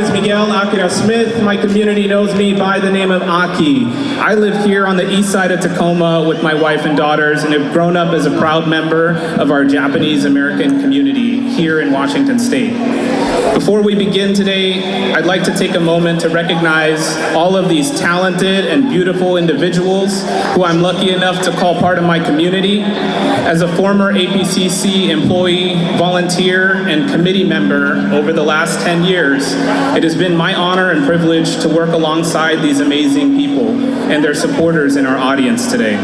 is Miguel Akira Smith. My community knows me by the name of Aki. I live here on the east side of Tacoma with my wife and daughters and have grown up as a proud member of our Japanese American community here in Washington State. Before we begin today, I'd like to take a moment to recognize all of these talented and beautiful individuals who I'm lucky enough to call part of my community. As a former APCC employee, volunteer, and committee member over the last 10 years, it has been my honor and privilege to work alongside these amazing people and their supporters in our audience today.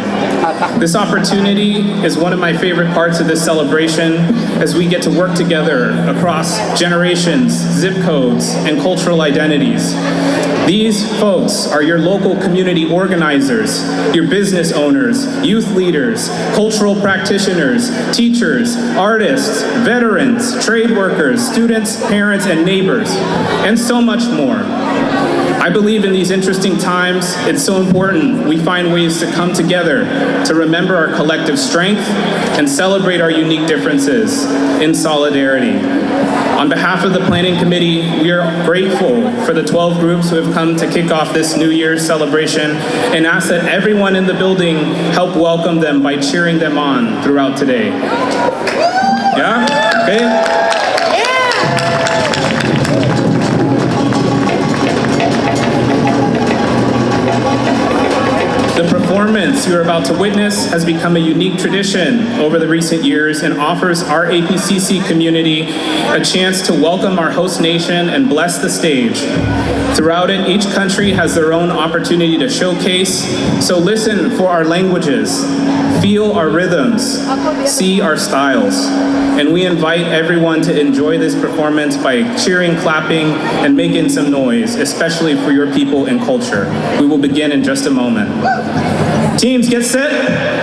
This opportunity is one of my favorite parts of this celebration as we get to work together across generations, zip codes, and cultural identities. These folks are your local community organizers, your business owners, youth leaders, cultural practitioners, teachers, artists, veterans, trade workers, students, parents, and neighbors, and so much more. I believe in these interesting times, it's so important we find ways to come together to remember our collective strength and celebrate our unique differences in solidarity. On behalf of the Planning Committee, we are grateful for the 12 groups who have come to kick off this New Year's celebration and ask that everyone in the building help welcome them by cheering them on throughout today. Yeah? Okay? The performance you're about to witness has become a unique tradition over the recent years and offers our APCC community a chance to welcome our host nation and bless the stage. Throughout it, each country has their own opportunity to showcase, so listen for our languages, feel our rhythms, see our styles. And we invite everyone to enjoy this performance by cheering, clapping, and making some noise, especially for your people and culture. We will begin in just a moment. Teams, get set.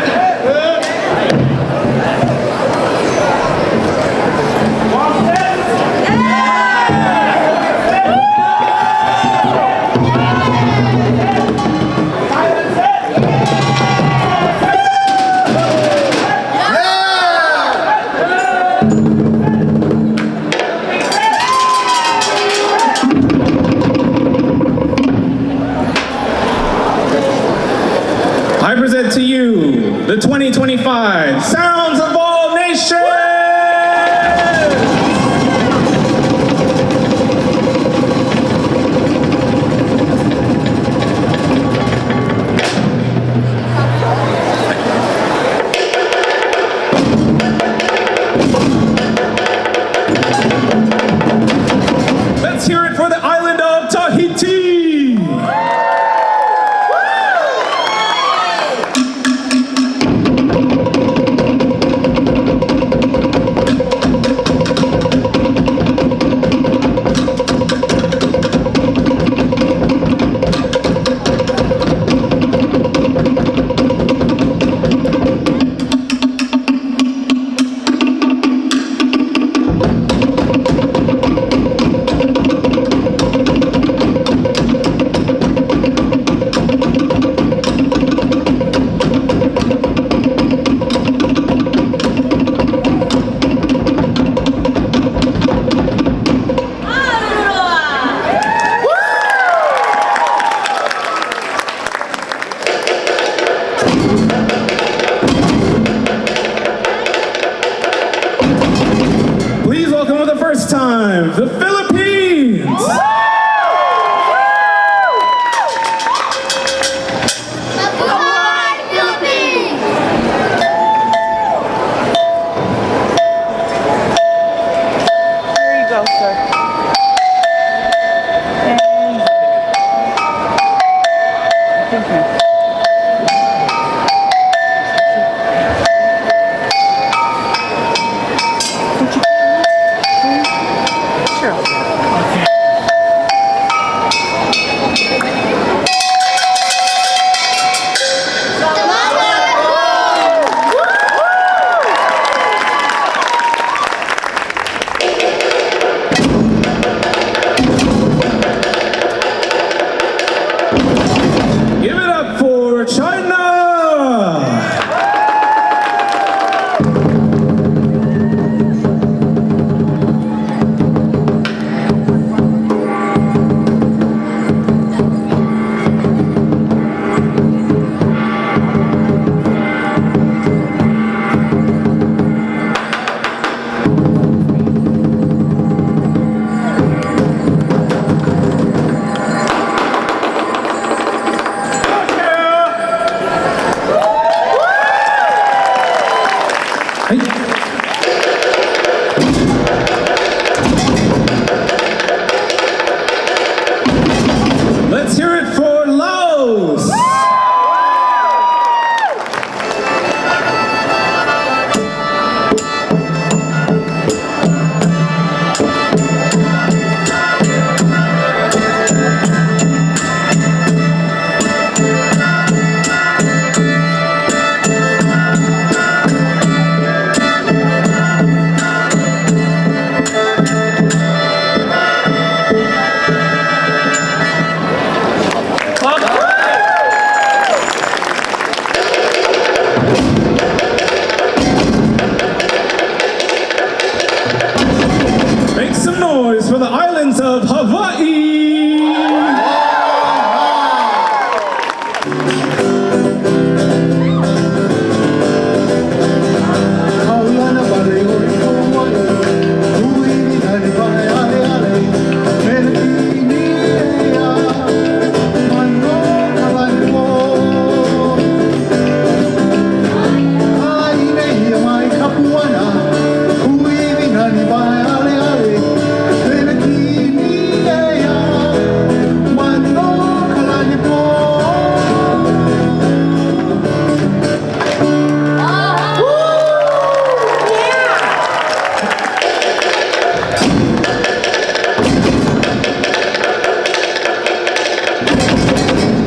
I present to you the 2025 Sounds of All Nations! Let's hear it for the island of Tahiti! Please welcome for the first time, the Philippines! Here you go, sir. Thank you. Let's hear it for Laos. Make some noise for the islands of Hawaii.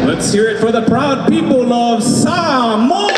Let's hear it for the proud people of Samoa.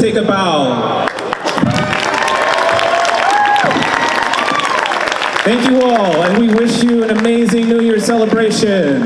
take a bow. Thank you all, and we wish you an amazing New Year's celebration.